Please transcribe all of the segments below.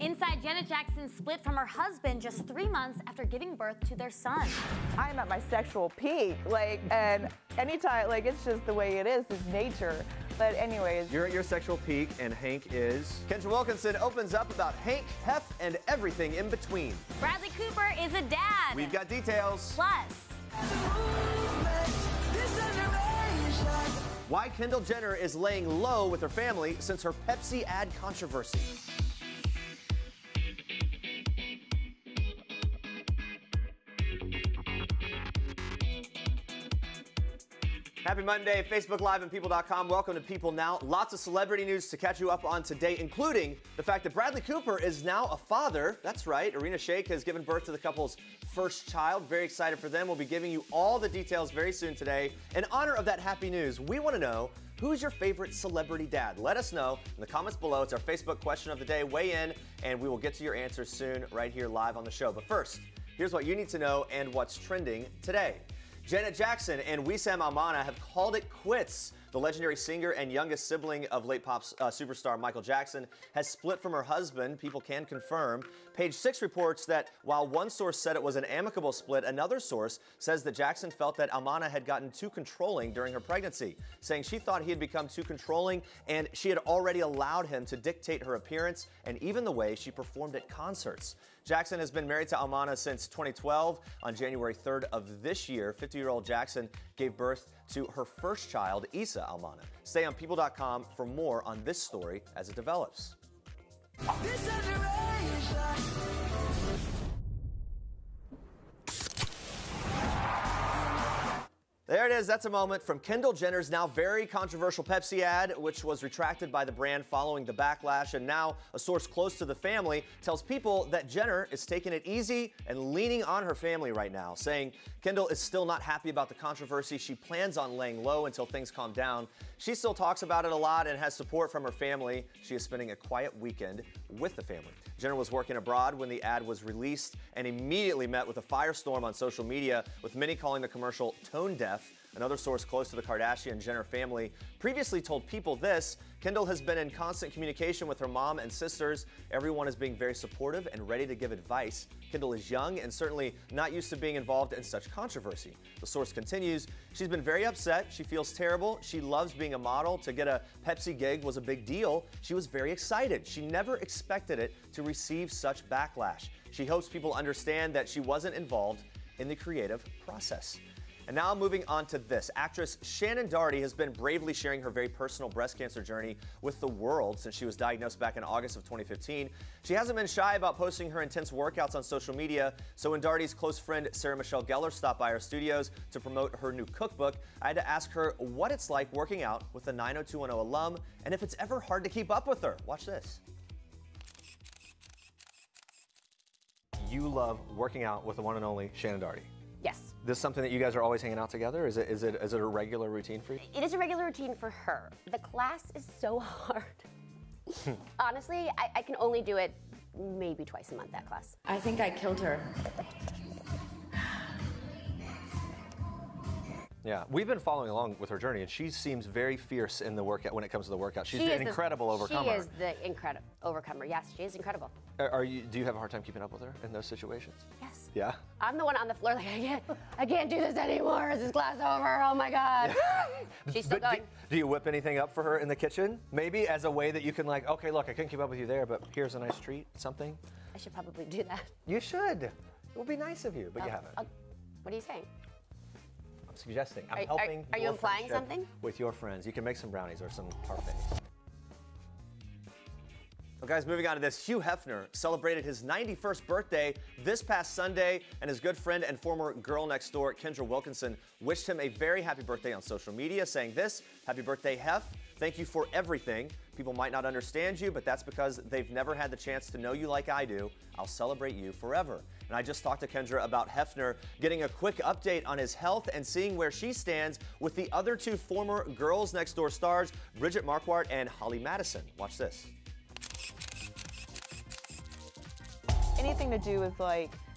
Inside, Janet Jackson split from her husband just 3 months after giving birth to their son. I'm at my sexual peak, and anytime, it's just the way it is, it's nature. But anyways. You're at your sexual peak, and Hank is. Kendra Wilkinson opens up about Hank, Hef, and everything in between. Bradley Cooper is a dad. We've got details. Plus. Why Kendall Jenner is laying low with her family since her Pepsi ad controversy. Happy Monday, Facebook Live and People.com. Welcome to People Now. Lots of celebrity news to catch you up on today, including the fact that Bradley Cooper is now a father. That's right, Irina Shayk has given birth to the couple's first child. Very excited for them. We'll be giving you all the details very soon today. In honor of that happy news, we want to know, who's your favorite celebrity dad? Let us know in the comments below. It's our Facebook question of the day. Weigh in, and we will get to your answers soon right here live on the show. But first, here's what you need to know and what's trending today. Janet Jackson and Wissam Al Mana have called it quits. The legendary singer and youngest sibling of late pop superstar Michael Jackson has split from her husband. People can confirm. Page 6 reports that while one source said it was an amicable split, another source says that Jackson felt that Al Mana had gotten too controlling during her pregnancy, saying she thought he had become too controlling and she had already allowed him to dictate her appearance and even the way she performed at concerts. Jackson has been married to Al Mana since 2012. On January 3rd of this year, 50-year-old Jackson gave birth to her first child, Issa Al Mana. Stay on People.com for more on this story as it develops. There it is. That's a moment from Kendall Jenner's now very controversial Pepsi ad, which was retracted by the brand following the backlash. And now a source close to the family tells People that Jenner is taking it easy and leaning on her family right now, saying Kendall is still not happy about the controversy. She plans on laying low until things calm down. She still talks about it a lot and has support from her family. She is spending a quiet weekend with the family. Jenner was working abroad when the ad was released and immediately met with a firestorm on social media, with many calling the commercial tone deaf. Another source close to the Kardashian-Jenner family previously told People this: Kendall has been in constant communication with her mom and sisters. Everyone is being very supportive and ready to give advice. Kendall is young and certainly not used to being involved in such controversy. The source continues, she's been very upset. She feels terrible. She loves being a model. To get a Pepsi gig was a big deal. She was very excited. She never expected it to receive such backlash. She hopes people understand that she wasn't involved in the creative process. And now moving on to this. Actress Shannen Doherty has been bravely sharing her very personal breast cancer journey with the world since she was diagnosed back in August of 2015. She hasn't been shy about posting her intense workouts on social media. So when Doherty's close friend Sarah Michelle Gellar stopped by our studios to promote her new cookbook, I had to ask her what it's like working out with a 90210 alum and if it's ever hard to keep up with her. Watch this. You love working out with the one and only Shannen Doherty. Yes. This is something that you guys are always hanging out together? Is it a regular routine for you? It is a regular routine for her. The class is so hard. Honestly, I can only do it maybe twice a month, that class. I think I killed her. Yeah, we've been following along with her journey, and she seems very fierce in the workout when it comes to the workout. She's an incredible overcomer. She is the incredible overcomer. Yes, she is incredible. Do you have a hard time keeping up with her in those situations? Yes. Yeah? I'm the one on the floor like, I can't do this anymore. Is this class over? Oh my God. She's still going. Do you whip anything up for her in the kitchen? Maybe as a way that you can okay, look, I couldn't keep up with you there, but here's a nice treat, something? I should probably do that. You should. It would be nice of you, but you haven't. What are you saying? I'm suggesting. I'm helping. Are you implying something? With your friends. You can make some brownies or some parfaits. Well, guys, moving on to this. Hugh Hefner celebrated his 91st birthday this past Sunday, and his good friend and former girl next door, Kendra Wilkinson, wished him a very happy birthday on social media, saying this: "Happy birthday, Hef. Thank you for everything. People might not understand you, but that's because they've never had the chance to know you like I do. I'll celebrate you forever." And I just talked to Kendra about Hefner getting a quick update on his health and seeing where she stands with the other two former Girls Next Door stars, Bridget Marquardt and Holly Madison. Watch this. Anything to do with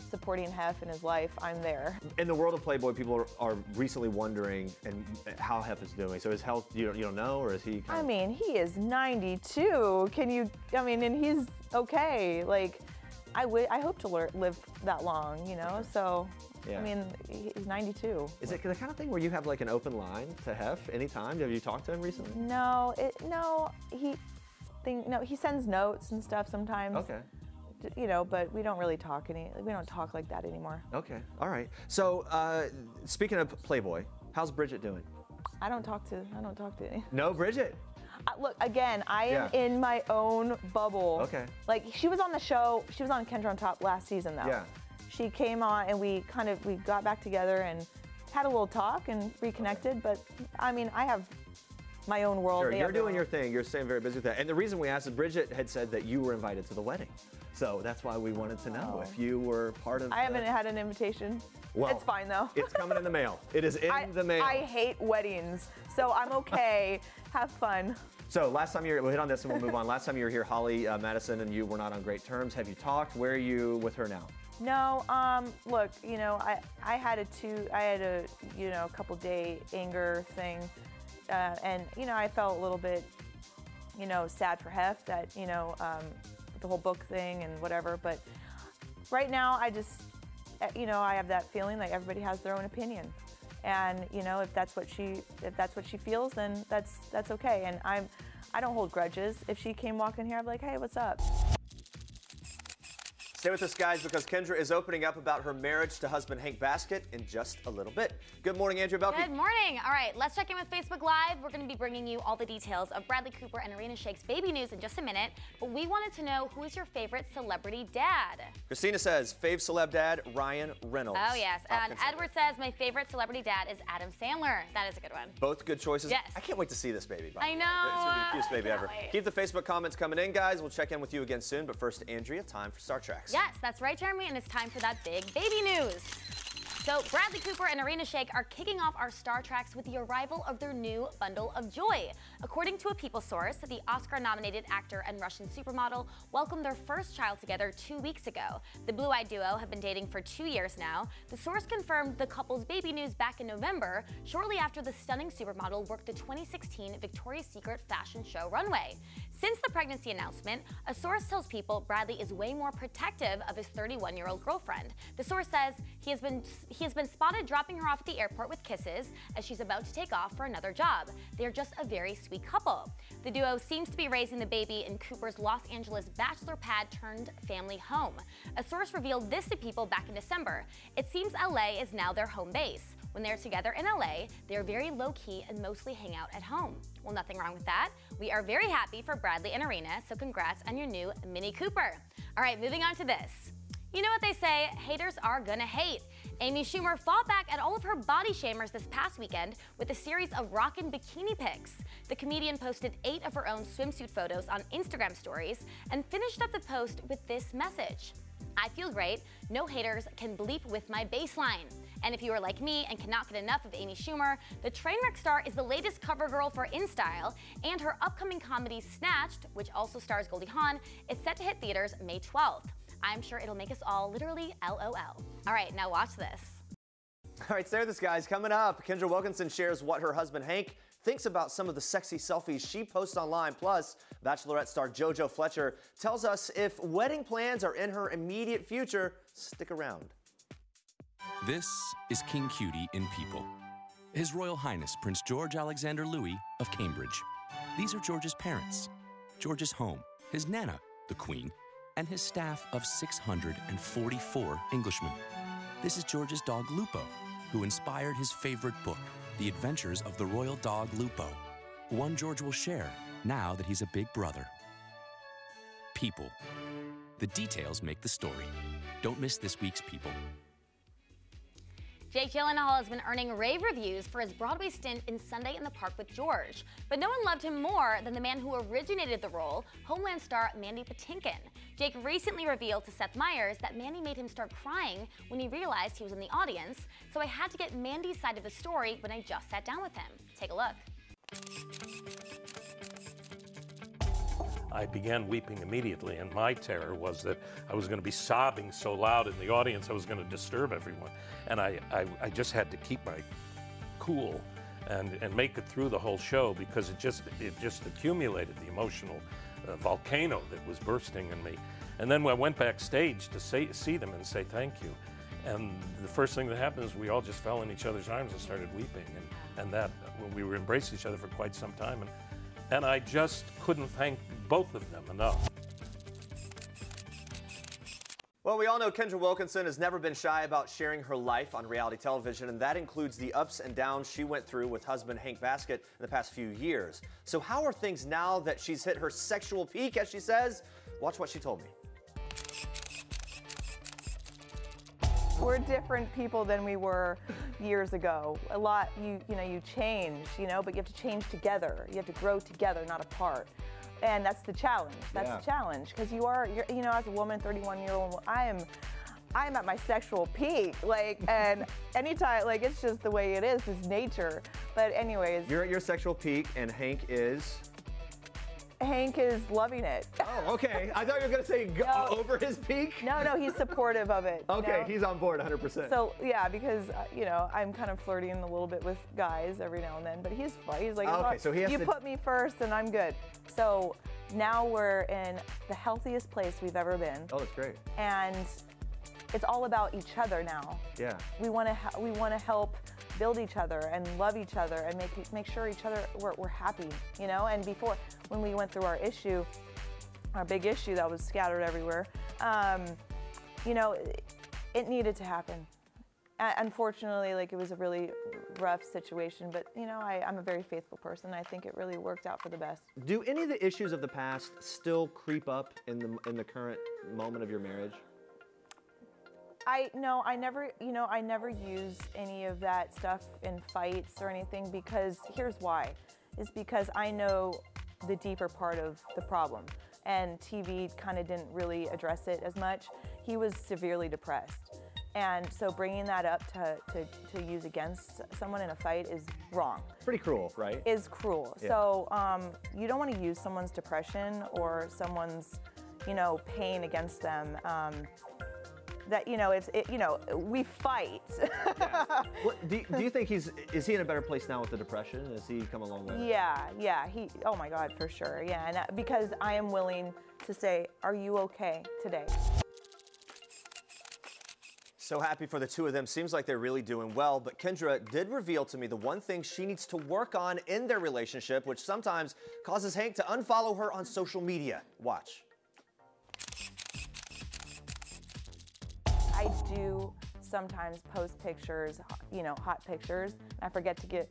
supporting Hef in his life, I'm there. In the world of Playboy, people are recently wondering and how Hef is doing. So his health, you don't know, or is he kind I of... mean, he is 92. And he's okay. Like, I hope to live that long, you know? So, Yeah. I mean, he's 92. Is it the kind of thing where you have like an open line to Hef anytime? Have you talked to him recently? No, he sends notes and stuff sometimes. Okay. You know, but we don't really talk we don't talk like that anymore. Okay, all right. So, speaking of Playboy, how's Bridget doing? I don't talk to any. No, Bridget. Look, again, I am in my own bubble. Okay. Like, she was on the show, she was on Kendall on Top last season, though. Yeah. She came on, and we got back together and had a little talk and reconnected, but, I mean, I have my own world. Sure, you're doing your thing. You're staying very busy with that. And the reason we asked is Bridget had said that you were invited to the wedding. So that's why we wanted to know if you were part of I haven't had an invitation. Well, it's fine, though. It's coming in the mail. It is in the mail. I hate weddings, so I'm okay. Have fun. So last time we'll hit on this and we'll move on. Last time you were here, Holly Madison and you were not on great terms. Have you talked? Where are you with her now? No, look, you know, I had a couple day anger thing, and, you know, I felt a little bit, you know, sad for Hef that, you know, the whole book thing and whatever, but right now I just, you know, I have that feeling that everybody has their own opinion. And, you know, if that's what she feels, then that's okay. And I don't hold grudges. If she came walking here, I'd be like, hey, what's up? Stay with us, guys, because Kendra is opening up about her marriage to husband Hank Baskett in just a little bit. Good morning, Andrea Boehlke. Good morning. All right, let's check in with Facebook Live. We're going to be bringing you all the details of Bradley Cooper and Irina Shayk's baby news in just a minute. But we wanted to know, who is your favorite celebrity dad? Christina says, fave celeb dad, Ryan Reynolds. Oh, yes. And Edward says, my favorite celebrity dad is Adam Sandler. That is a good one. Both good choices. Yes. I can't wait to see this baby. I know. It's going to be the cutest baby ever. Wait. Keep the Facebook comments coming in, guys. We'll check in with you again soon. But first, Andrea, time for Star Treks. Yes, that's right, Jeremy, and it's time for that big baby news. So Bradley Cooper and Irina Shayk are kicking off our Star Treks with the arrival of their new bundle of joy. According to a People source, the Oscar-nominated actor and Russian supermodel welcomed their first child together 2 weeks ago. The blue-eyed duo have been dating for 2 years now. The source confirmed the couple's baby news back in November, shortly after the stunning supermodel worked the 2016 Victoria's Secret fashion show runway. Since the pregnancy announcement, a source tells People Bradley is way more protective of his 31-year-old girlfriend. The source says he has been spotted dropping her off at the airport with kisses as she's about to take off for another job. They're just a very sweet couple. The duo seems to be raising the baby in Cooper's Los Angeles bachelor pad turned family home. A source revealed this to People back in December. It seems LA is now their home base. When they're together in LA, they're very low-key and mostly hang out at home. Well, nothing wrong with that. We are very happy for Bradley and Irina, so congrats on your new Mini Cooper. All right, moving on to this. You know what they say, haters are gonna hate. Amy Schumer fought back at all of her body shamers this past weekend with a series of rockin' bikini pics. The comedian posted 8 of her own swimsuit photos on Instagram stories and finished up the post with this message. I feel great. No haters can bleep with my baseline. And if you are like me and cannot get enough of Amy Schumer, the Trainwreck star is the latest cover girl for InStyle, and her upcoming comedy Snatched, which also stars Goldie Hawn, is set to hit theaters May 12th. I'm sure it'll make us all literally LOL. All right, now watch this. All right, stay with us, guys. Coming up, Kendra Wilkinson shares what her husband Hank thinks about some of the sexy selfies she posts online. Plus, Bachelorette star JoJo Fletcher tells us if wedding plans are in her immediate future. Stick around. This is King Cutie in People. His Royal Highness Prince George Alexander Louis of Cambridge. These are George's parents, George's home, his Nana, the Queen, and his staff of 644 Englishmen. This is George's dog Lupo, who inspired his favorite book, The Adventures of the Royal Dog Lupo, one George will share now that he's a big brother. People. The details make the story. Don't miss this week's People. Jake Gyllenhaal has been earning rave reviews for his Broadway stint in Sunday in the Park with George. But no one loved him more than the man who originated the role, Homeland star Mandy Patinkin. Jake recently revealed to Seth Meyers that Mandy made him start crying when he realized he was in the audience, so I had to get Mandy's side of the story when I just sat down with him. Take a look. I began weeping immediately, and my terror was that I was going to be sobbing so loud in the audience I was going to disturb everyone. And I just had to keep my cool and make it through the whole show, because it just accumulated, the emotional volcano that was bursting in me. And then I went backstage to see them and say thank you. And the first thing that happened is we all just fell in each other's arms and started weeping. And that, we were embraced each other for quite some time. And I just couldn't thank both of them enough. Well, we all know Kendra Wilkinson has never been shy about sharing her life on reality television, and that includes the ups and downs she went through with husband Hank Baskett in the past few years. So how are things now that she's hit her sexual peak, as she says? Watch what she told me. We're different people than we were years ago. A lot, you change, but you have to change together. You have to grow together, not apart. And that's the challenge. That's the challenge, because you're, as a woman, 31-year-old, I'm at my sexual peak, and anytime, it's just the way it is nature. But anyways. You're at your sexual peak, and Hank is loving it. Oh, okay. I thought you were going to say over his peak. No, he's supportive of it. Okay, he's on board 100%. So, yeah, because, I'm kind of flirting a little bit with guys every now and then, but he's fine. He's like, okay, so you put me first and I'm good. So now we're in the healthiest place we've ever been. Oh, that's great. And it's all about each other now. Yeah. We want to help build each other and love each other and make sure we're happy, And before, when we went through our big issue that was scattered everywhere, it needed to happen. Unfortunately, it was a really rough situation, but I'm a very faithful person. I think it really worked out for the best. Do any of the issues of the past still creep up in the current moment of your marriage? I never use any of that stuff in fights or anything, because here's why. Is because I know the deeper part of the problem, and TV kind of didn't really address it as much. He was severely depressed, and so bringing that up to use against someone in a fight is wrong. Pretty cruel, right? Is cruel. Yeah. So you don't want to use someone's depression or someone's pain against them. We fight. Yeah. Do you think is he in a better place now with the depression? Has he come a long way? Yeah. Oh my God, for sure. Yeah, and because I am willing to say, are you okay today? So happy for the two of them. Seems like they're really doing well. But Kendra did reveal to me the one thing she needs to work on in their relationship, which sometimes causes Hank to unfollow her on social media. Watch. I do sometimes post pictures, hot pictures. And I forget to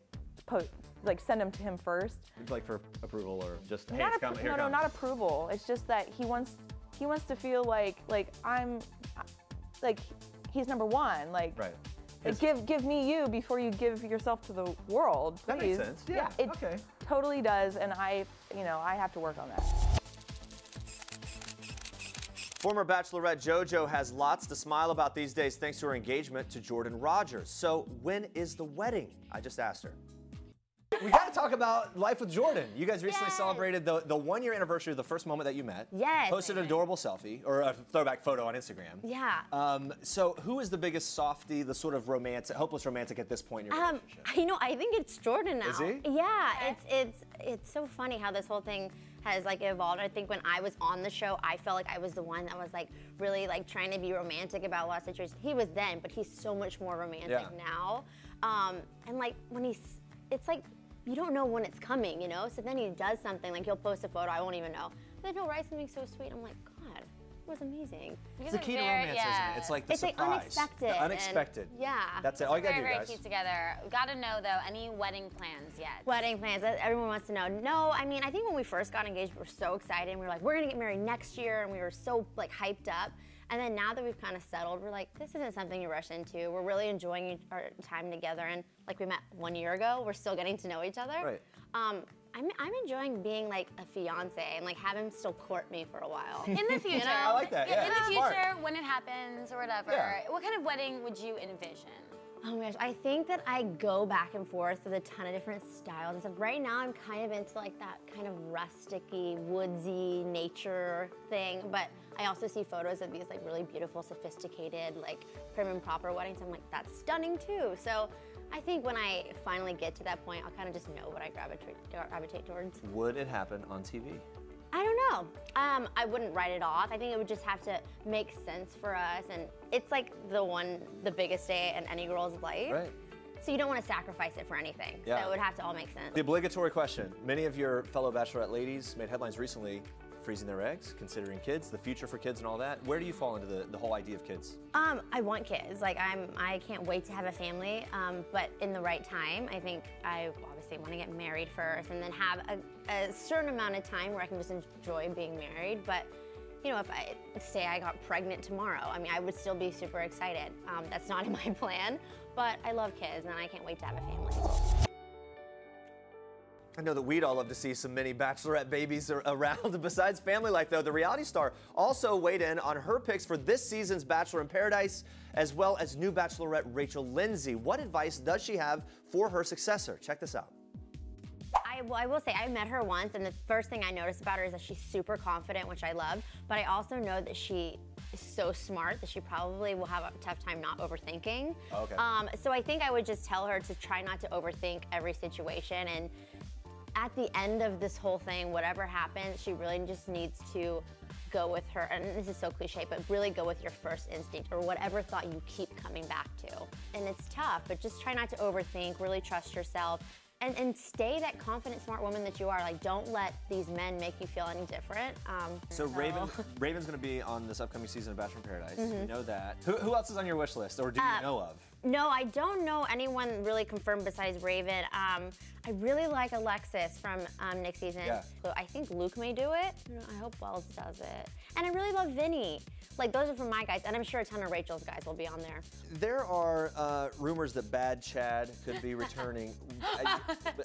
send them to him first. Like for approval or just, hey, it's coming, here it No, comes. not approval. It's just that he wants to feel like I'm, he's number one. Right. Give me you before you give yourself to the world, please. That makes sense. Yeah. It totally does, and I have to work on that. Former Bachelorette JoJo has lots to smile about these days thanks to her engagement to Jordan Rodgers. So when is the wedding? I just asked her. We got to talk about life with Jordan. You guys recently celebrated the 1-year anniversary of the first moment that you met. Yes. Posted an adorable selfie, or a throwback photo on Instagram. Yeah. So who is the biggest softie, the sort of hopeless romantic at this point in your relationship? I think it's Jordan now. Is he? Yeah, it's so funny how this whole thing has evolved. I think when I was on the show, I felt like I was the one that was really trying to be romantic about a lot of situations. He was then, but he's so much more romantic now. And when it's you don't know when it's coming, So then he does something, he'll post a photo, I won't even know. Then he'll write something so sweet. I'm like, God, it was amazing. It's the key to romance, isn't it? It's like the surprise. Unexpected. The unexpected. Yeah. That's it. All you gotta do, guys. Very cute together. Got to know though, any wedding plans yet? Wedding plans. Everyone wants to know. No, I think when we first got engaged, we were so excited. And we were like, we're gonna get married next year, and we were so hyped up. And then now that we've kind of settled, we're like, this isn't something you rush into. We're really enjoying our time together, and we met 1 year ago. We're still getting to know each other. Right. I'm enjoying being a fiance and have him still court me for a while. In the future. I like that. Yeah. In the future, when it happens or whatever, what kind of wedding would you envision? Oh my gosh, I think that I go back and forth with a ton of different styles and stuff. Right now, I'm kind of into like that kind of rusticy, woodsy nature thing, but I also see photos of these like really beautiful, sophisticated, like prim and proper weddings. I'm like, that's stunning too. So I think when I finally get to that point, I'll kind of just know what I gravitate towards. Would it happen on TV? I don't know. I wouldn't write it off. I think it would just have to make sense for us, and it's like the biggest day in any girl's life. Right. So you don't want to sacrifice it for anything. Yeah. So it would have to all make sense. The obligatory question. Many of your fellow Bachelorette ladies made headlines recently freezing their eggs, considering kids, the future for kids and all that. Where do you fall into the whole idea of kids? I want kids. Like I can't wait to have a family, but in the right time. I think I obviously want to get married first and then have a certain amount of time where I can just enjoy being married. But you know, if I say I got pregnant tomorrow, I mean, I would still be super excited. That's not in my plan, but I love kids and I can't wait to have a family. I know that we'd all love to see some mini Bachelorette babies around. Besides family life, though, the reality star also weighed in on her picks for this season's Bachelor in Paradise, as well as new Bachelorette Rachel Lindsay. What advice does she have for her successor? Check this out. I will say, I met her once, and the first thing I noticed about her is that she's super confident, which I love, but I also know that she is so smart that she probably will have a tough time not overthinking. Okay. So I think I would just tell her to try not to overthink every situation, and at the end of this whole thing, whatever happens, she really just needs to go with her, and this is so cliche, but really go with your first instinct or whatever thought you keep coming back to. And it's tough, but just try not to overthink, really trust yourself, and stay that confident, smart woman that you are. Like, don't let these men make you feel any different. So Raven's going to be on this upcoming season of Bachelor in Paradise. We know that. Who else is on your wish list, or do you know of? No, I don't know anyone really confirmed besides Raven. I really like Alexis from next season. Yeah. So I think Luke may do it. I hope Wells does it. And I really love Vinny. Like, those are from my guys, and I'm sure a ton of Rachel's guys will be on there. There are rumors that Bad Chad could be returning.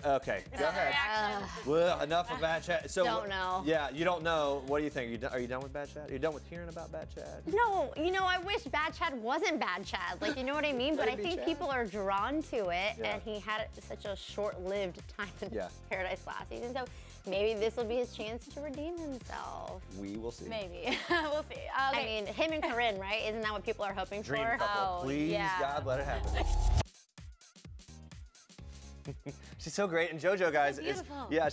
Okay, go ahead. Well, enough of Bad Chad. So, don't know. Yeah, you don't know. What do you think? Are you done with Bad Chad? Are you done with hearing about Bad Chad? No, you know, I wish Bad Chad wasn't Bad Chad. Like, you know what I mean? But I think people are drawn to it, and he had such a short-lived time in Paradise last season. So maybe this will be his chance to redeem himself. We will see. Maybe. We'll see. Okay. I mean, him and Corinne, right? Isn't that what people are hoping Dream for? couple. Please, God, let it happen. She's so great. And JoJo, guys,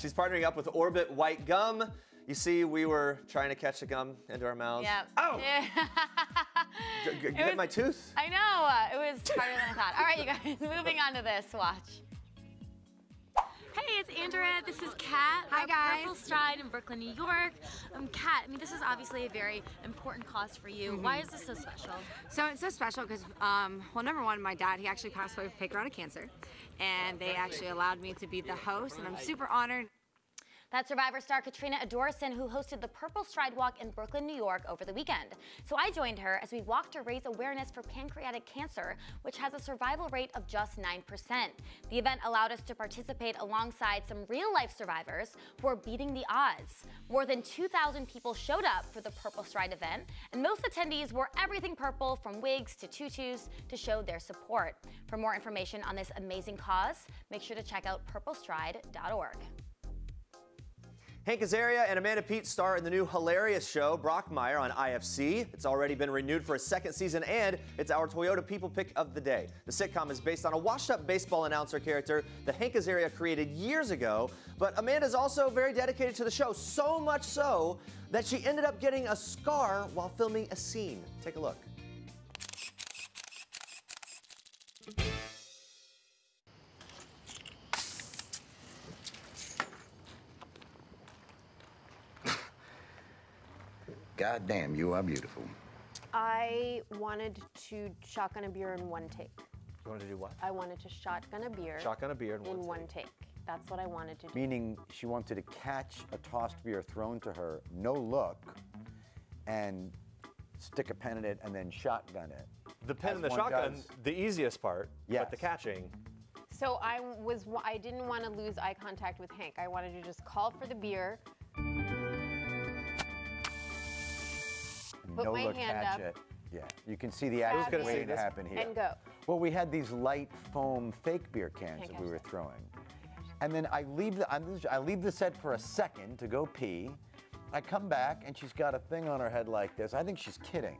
she's partnering up with Orbit White Gum. You see, we were trying to catch the gum into our mouths. Yeah. Oh! Yeah. Hit my tooth. I know. It was harder than I thought. All right, you guys, moving on to this. Watch. Hey, it's Andrea. This is Kat. Hi, guys. Purple Stride in Brooklyn, New York. Kat, I mean, this is obviously a very important cause for you. Why is this so special? So it's so special because, well, number one, my dad, he actually passed away with pancreatic cancer, and they actually allowed me to be the host, and I'm super honored. That's Survivor star Katrina Adorison, who hosted the Purple Stride Walk in Brooklyn, New York over the weekend. So I joined her as we walked to raise awareness for pancreatic cancer, which has a survival rate of just 9%. The event allowed us to participate alongside some real-life survivors who are beating the odds. More than 2,000 people showed up for the Purple Stride event, and most attendees wore everything purple, from wigs to tutus, to show their support. For more information on this amazing cause, make sure to check out purplestride.org. Hank Azaria and Amanda Peet star in the new hilarious show, Brockmire, on IFC. It's already been renewed for a second season, and it's our Toyota People Pick of the Day. The sitcom is based on a washed-up baseball announcer character that Hank Azaria created years ago, but Amanda's also very dedicated to the show, so much so that she ended up getting a scar while filming a scene. Take a look. God damn, you are beautiful. I wanted to shotgun a beer in one take. You wanted to do what? I wanted to shotgun a beer. Shotgun a beer in one take. That's what I wanted to do. Meaning she wanted to catch a tossed beer thrown to her, no look, and stick a pen in it and then shotgun it. The pen and the shotgun, the easiest part, but the catching. So I didn't want to lose eye contact with Hank. I wanted to just call for the beer. Put my hand up Yeah, you can see the action waiting to happen here. And go. Well, we had these light foam fake beer cans that we were throwing. And then I leave the set for a second to go pee. I come back and she's got a thing on her head like this. I think she's kidding.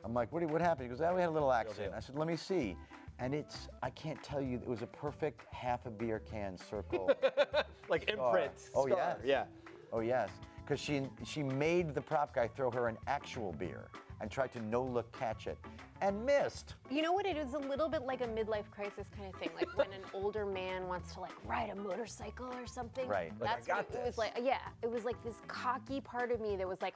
I'm like, what happened? He goes, we had a little accident. I said, let me see. And I can't tell you, it was a perfect half a beer can circle. Like imprint. Oh, yes. Yeah. Oh, yes. Because she made the prop guy throw her an actual beer and tried to no-look catch it and missed. You know what? It is a little bit like a midlife crisis kind of thing, like when an older man wants to like ride a motorcycle or something. Right. That's what it was like. Yeah, it was like this cocky part of me that was like.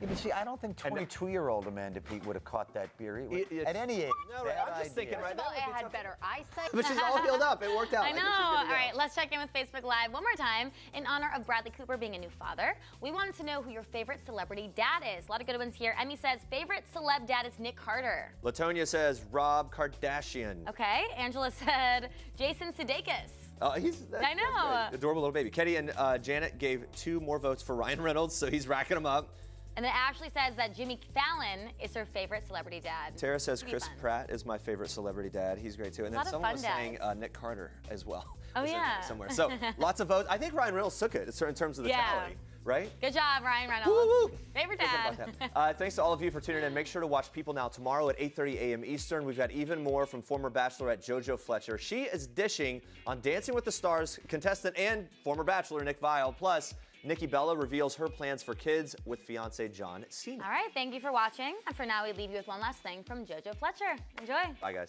Yeah, but see, I don't think 22-year-old Amanda Peet would have caught that beer at any age. No, right. I'm just thinking right now. I had better eyesight. But she's all healed up. It worked out. I know. All right, let's check in with Facebook Live one more time. In honor of Bradley Cooper being a new father, we wanted to know who your favorite celebrity dad is. A lot of good ones here. Emmy says favorite celeb dad is Nick Carter. Latonia says Rob Kardashian. Okay. Angela said Jason Sudeikis. I know. Adorable little baby. Ketty and Janet gave 2 more votes for Ryan Reynolds, so he's racking them up. And then Ashley says that Jimmy Fallon is her favorite celebrity dad. Tara says Chris Pratt is my favorite celebrity dad. He's great too. And then someone was saying Nick Carter as well. Oh yeah. Somewhere. So lots of votes. I think Ryan Reynolds took it in terms of the tally, right? Good job, Ryan Reynolds. Woo-woo. Favorite dad. Thanks to all of you for tuning in. Make sure to watch People Now tomorrow at 8:30 a.m. Eastern. We've got even more from former Bachelorette JoJo Fletcher. She is dishing on Dancing with the Stars contestant and former Bachelor Nick Viall. Plus, Nikki Bella reveals her plans for kids with fiancé John Cena. All right, thank you for watching. And for now, we leave you with one last thing from JoJo Fletcher. Enjoy. Bye, guys.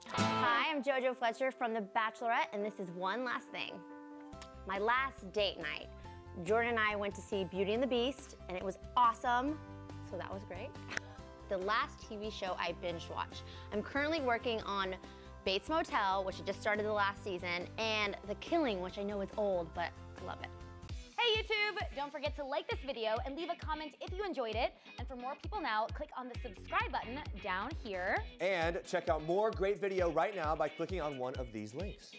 Hi, I'm JoJo Fletcher from The Bachelorette, and this is one last thing. My last date night, Jordan and I went to see Beauty and the Beast, and it was awesome, so that was great. The last TV show I binge watched. I'm currently working on Bates Motel, which I just started the last season, and The Killing, which I know is old, but I love it. Hey YouTube, don't forget to like this video and leave a comment if you enjoyed it. And for more People Now, click on the subscribe button down here. And check out more great video right now by clicking on one of these links.